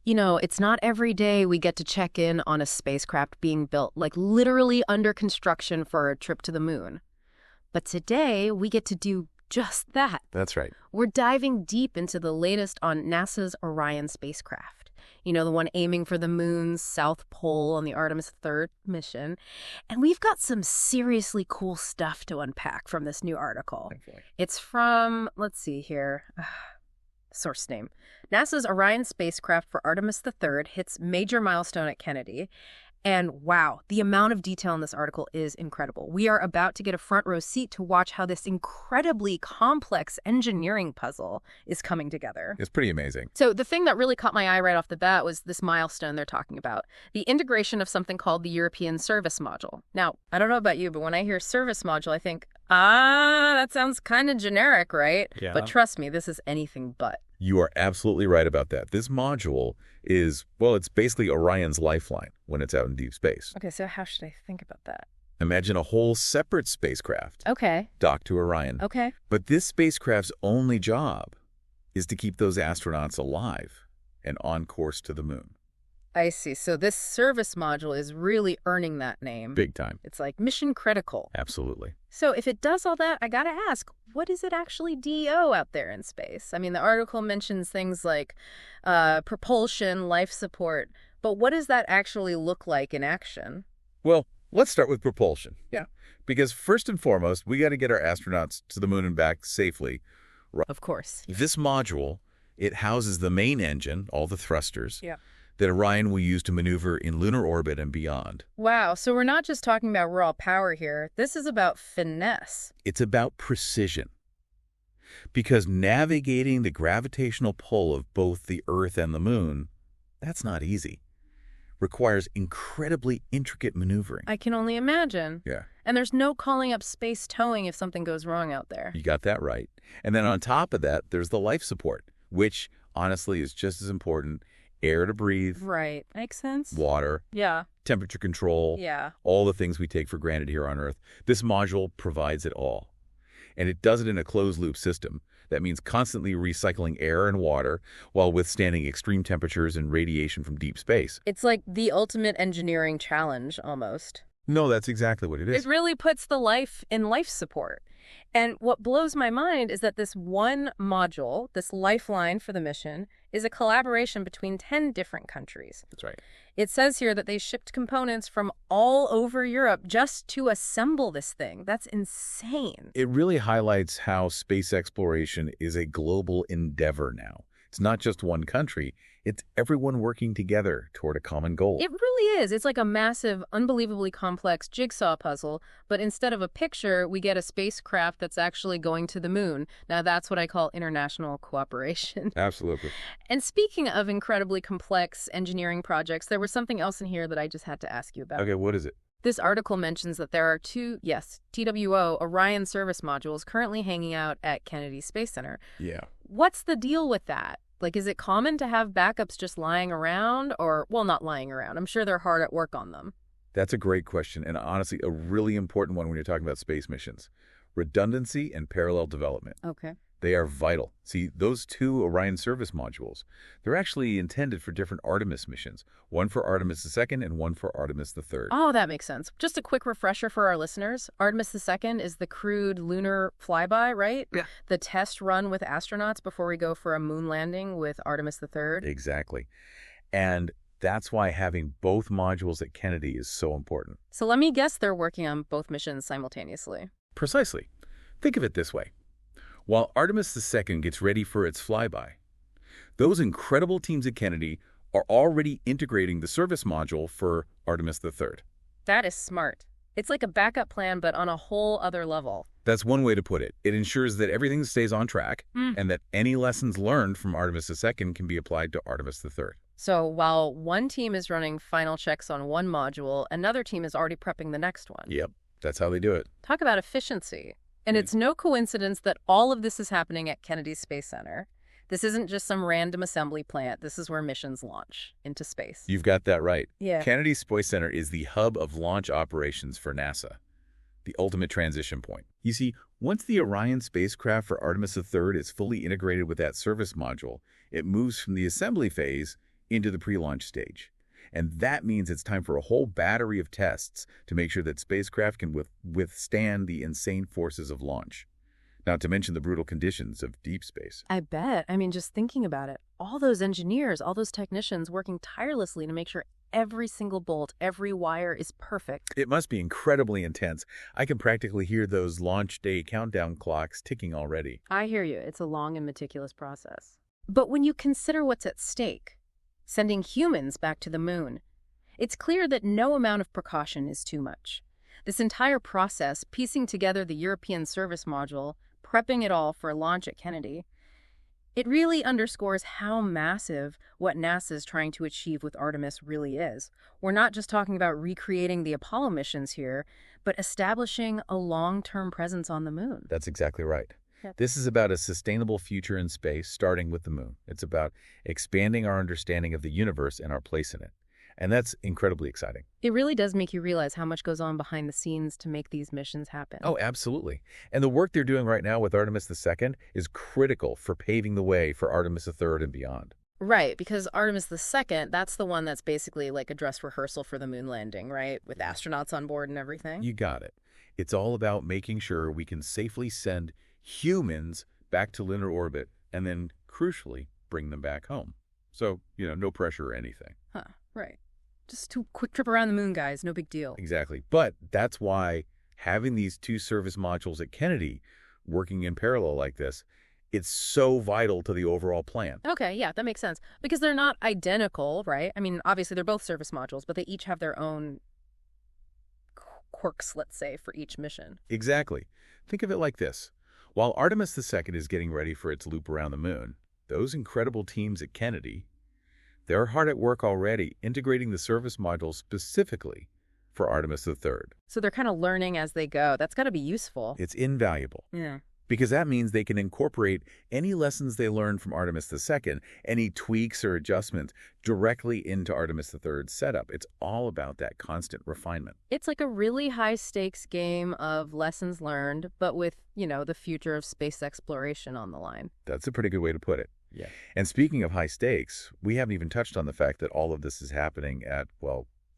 You know, it's not every day we get to check in on a spacecraft being built, like literally under construction for a trip to the moon. But today, we get to do just that. That's right. We're diving deep into the latest on NASA's Orion spacecraft. You know, the one aiming for the moon's south pole on the Artemis III mission. And we've got some seriously cool stuff to unpack from this new article. Thankfully. It's from, let's see here, source name. NASA's Orion spacecraft for Artemis III hits major milestone at Kennedy. And wow, the amount of detail in this article is incredible. We are about to get a front row seat to watch how this incredibly complex engineering puzzle is coming together. It's pretty amazing. So the thing that really caught my eye right off the bat was this milestone they're talking about, the integration of something called the European Service Module. Now, I don't know about you, but when I hear service module, I think, that sounds kind of generic, right? Yeah. But trust me, this is anything but. You are absolutely right about that. This module is, well, it's basically Orion's lifeline when it's out in deep space. Okay, so how should I think about that? Imagine a whole separate spacecraft Okay. docked to Orion. Okay. But this spacecraft's only job is to keep those astronauts alive and on course to the moon. I see. So this service module is really earning that name. Big time. It's like mission critical. Absolutely. So if it does all that, I gotta ask, what is it actually DO out there in space? I mean, the article mentions things like propulsion, life support, but what does that actually look like in action? Well, let's start with propulsion. Yeah. Because first and foremost, we got to get our astronauts to the moon and back safely. Of course. This module, it houses the main engine, all the thrusters, Yeah. that Orion will use to maneuver in lunar orbit and beyond. Wow, so we're not just talking about raw power here. This is about finesse. It's about precision. Because navigating the gravitational pull of both the Earth and the moon, that's not easy. Requires incredibly intricate maneuvering. I can only imagine. Yeah. And there's no calling up space towing if something goes wrong out there. You got that right. And then on top of that, there's the life support, which honestly is just as important. Air to breathe. Right. Makes sense. Water. Yeah. Temperature control. Yeah. All the things we take for granted here on Earth. This module provides it all. And it does it in a closed-loop system. That means constantly recycling air and water while withstanding extreme temperatures and radiation from deep space. It's like the ultimate engineering challenge, almost. No, that's exactly what it is. It really puts the life in life support. And what blows my mind is that this one module, this lifeline for the mission, is a collaboration between 10 different countries. That's right. It says here that they shipped components from all over Europe just to assemble this thing. That's insane. It really highlights how space exploration is a global endeavor now. It's not just one country. It's everyone working together toward a common goal. It really is. It's like a massive, unbelievably complex jigsaw puzzle, but instead of a picture, we get a spacecraft that's actually going to the moon. Now, that's what I call international cooperation. Absolutely. And speaking of incredibly complex engineering projects, there was something else in here that I just had to ask you about. Okay, what is it? This article mentions that there are two, TWO, Orion service modules currently hanging out at Kennedy Space Center. Yeah. What's the deal with that? Like, is it common to have backups just lying around or, well, not lying around? I'm sure they're hard at work on them. That's a great question, and honestly, a really important one when you're talking about space missions. Redundancy and parallel development. Okay. They are vital. See, those two Orion service modules, they're actually intended for different Artemis missions, one for Artemis II and one for Artemis III. Oh, that makes sense. Just a quick refresher for our listeners. Artemis II is the crewed lunar flyby, right? Yeah. The test run with astronauts before we go for a moon landing with Artemis III. Exactly. And that's why having both modules at Kennedy is so important. So let me guess they're working on both missions simultaneously. Precisely. Think of it this way. While Artemis II gets ready for its flyby, those incredible teams at Kennedy are already integrating the service module for Artemis III. That is smart. It's like a backup plan, but on a whole other level. That's one way to put it. It ensures that everything stays on track and that any lessons learned from Artemis II can be applied to Artemis III. So while one team is running final checks on one module, another team is already prepping the next one. Yep, that's how they do it. Talk about efficiency. And it's no coincidence that all of this is happening at Kennedy Space Center. This isn't just some random assembly plant. This is where missions launch into space. You've got that right. Yeah. Kennedy Space Center is the hub of launch operations for NASA, the ultimate transition point. You see, once the Orion spacecraft for Artemis III is fully integrated with that service module, it moves from the assembly phase into the pre-launch stage. And that means it's time for a whole battery of tests to make sure that spacecraft can withstand the insane forces of launch. Not to mention the brutal conditions of deep space. I bet. I mean, just thinking about it, all those engineers, all those technicians working tirelessly to make sure every single bolt, every wire is perfect. It must be incredibly intense. I can practically hear those launch day countdown clocks ticking already. I hear you. It's a long and meticulous process. But when you consider what's at stake, sending humans back to the moon, it's clear that no amount of precaution is too much. This entire process, piecing together the European service module, prepping it all for a launch at Kennedy, it really underscores how massive what NASA is trying to achieve with Artemis really is. We're not just talking about recreating the Apollo missions here, but establishing a long-term presence on the moon. That's exactly right. Yep. This is about a sustainable future in space, starting with the moon. It's about expanding our understanding of the universe and our place in it. And that's incredibly exciting. It really does make you realize how much goes on behind the scenes to make these missions happen. Oh, absolutely. And the work they're doing right now with Artemis II is critical for paving the way for Artemis III and beyond. Right, because Artemis II, that's the one that's basically like a dress rehearsal for the moon landing, right? With astronauts on board and everything. You got it. It's all about making sure we can safely send humans back to lunar orbit and then, crucially, bring them back home. So, no pressure or anything. Huh, right. Just a quick trip around the moon, guys. No big deal. Exactly. But that's why having these two service modules at Kennedy working in parallel like this, it's so vital to the overall plan. Okay, yeah, that makes sense. Because they're not identical, right? I mean, obviously they're both service modules, but they each have their own quirks, let's say, for each mission. Exactly. Think of it like this. While Artemis II is getting ready for its loop around the moon, those incredible teams at Kennedy, they're hard at work already integrating the service module specifically for Artemis III. So they're kind of learning as they go. That's got to be useful. It's invaluable. Yeah. Because that means they can incorporate any lessons they learned from Artemis II, any tweaks or adjustments, directly into Artemis III's setup. It's all about that constant refinement. It's like a really high-stakes game of lessons learned, but with, the future of space exploration on the line. That's a pretty good way to put it. Yeah. And speaking of high stakes, we haven't even touched on the fact that all of this is happening at,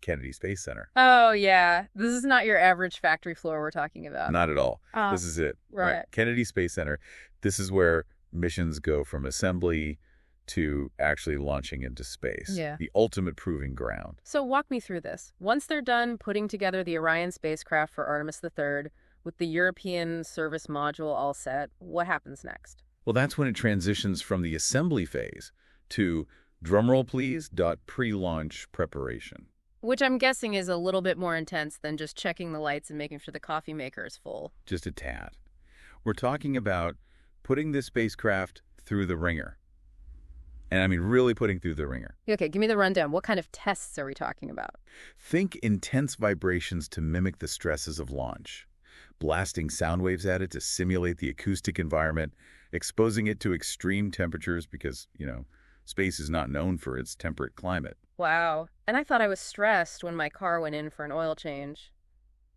Kennedy Space Center. Oh, yeah. This is not your average factory floor we're talking about. Not at all. This is it. Right. Kennedy Space Center. This is where missions go from assembly to actually launching into space. Yeah. The ultimate proving ground. So walk me through this. Once they're done putting together the Orion spacecraft for Artemis III, with the European service module all set, what happens next? Well, that's when it transitions from the assembly phase to, drumroll please, pre-launch preparation. Which I'm guessing is a little bit more intense than just checking the lights and making sure the coffee maker is full. Just a tad. We're talking about putting this spacecraft through the ringer. And I mean really putting through the ringer. Okay, give me the rundown. What kind of tests are we talking about? Think intense vibrations to mimic the stresses of launch. Blasting sound waves at it to simulate the acoustic environment, exposing it to extreme temperatures because, space is not known for its temperate climate. Wow. And I thought I was stressed when my car went in for an oil change.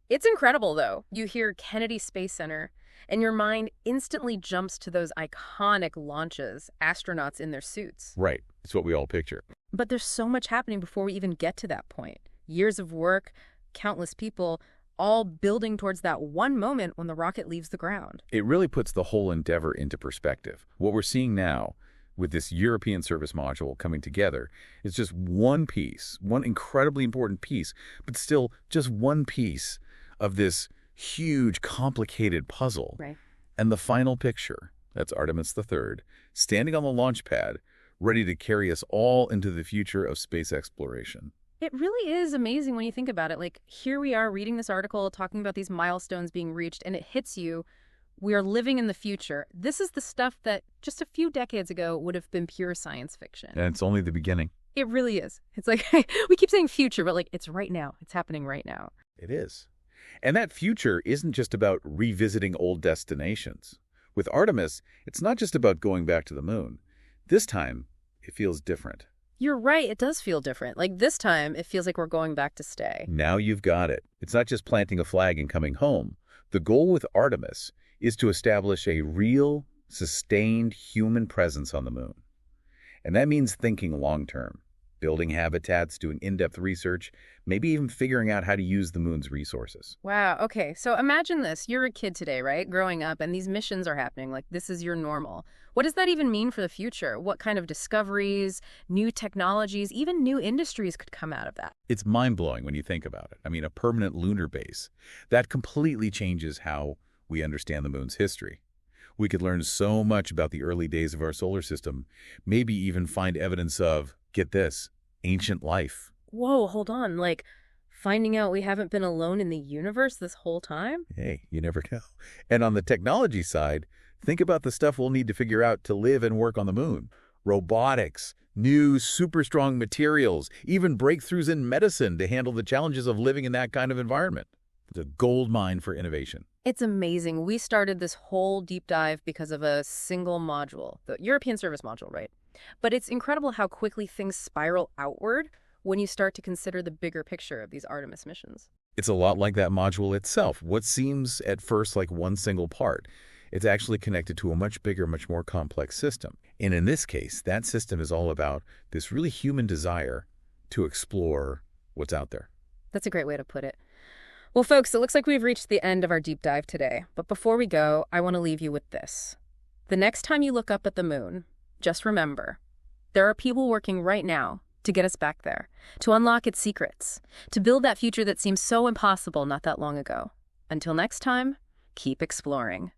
It's incredible, though. You hear Kennedy Space Center, and your mind instantly jumps to those iconic launches, astronauts in their suits. Right. It's what we all picture. But there's so much happening before we even get to that point. Years of work, countless people, all building towards that one moment when the rocket leaves the ground. It really puts the whole endeavor into perspective. What we're seeing now, with this European service module coming together, is just one piece, one incredibly important piece, but still just one piece of this huge, complicated puzzle. Right. And the final picture, that's Artemis III, standing on the launch pad, ready to carry us all into the future of space exploration. It really is amazing when you think about it. Like, here we are reading this article, talking about these milestones being reached, and it hits you. We are living in the future. This is the stuff that just a few decades ago would have been pure science fiction. And it's only the beginning. It really is. It's like, we keep saying future, but it's right now. It's happening right now. It is. And that future isn't just about revisiting old destinations. With Artemis, it's not just about going back to the moon. This time, it feels different. You're right. It does feel different. Like this time, it feels like we're going back to stay. Now you've got it. It's not just planting a flag and coming home. The goal with Artemis is to establish a real, sustained human presence on the moon. And that means thinking long-term. building habitats, doing in-depth research, maybe even figuring out how to use the moon's resources. Wow. Okay. So imagine this. You're a kid today, right? Growing up, and these missions are happening. Like, this is your normal. What does that even mean for the future? What kind of discoveries, new technologies, even new industries could come out of that? It's mind-blowing when you think about it. I mean, a permanent lunar base. That completely changes how we understand the moon's history. We could learn so much about the early days of our solar system, maybe even find evidence of, get this, ancient life. Whoa, hold on. Like, finding out we haven't been alone in the universe this whole time? Hey, you never know. And on the technology side, think about the stuff we'll need to figure out to live and work on the moon. Robotics, new super strong materials, even breakthroughs in medicine to handle the challenges of living in that kind of environment. It's a gold mine for innovation. It's amazing. We started this whole deep dive because of a single module, the European Service Module, right? But it's incredible how quickly things spiral outward when you start to consider the bigger picture of these Artemis missions. It's a lot like that module itself. What seems at first like one single part, it's actually connected to a much bigger, much more complex system. And in this case, that system is all about this really human desire to explore what's out there. That's a great way to put it. Well, folks, it looks like we've reached the end of our deep dive today. But before we go, I want to leave you with this. The next time you look up at the moon, just remember, there are people working right now to get us back there, to unlock its secrets, to build that future that seemed so impossible not that long ago. Until next time, keep exploring.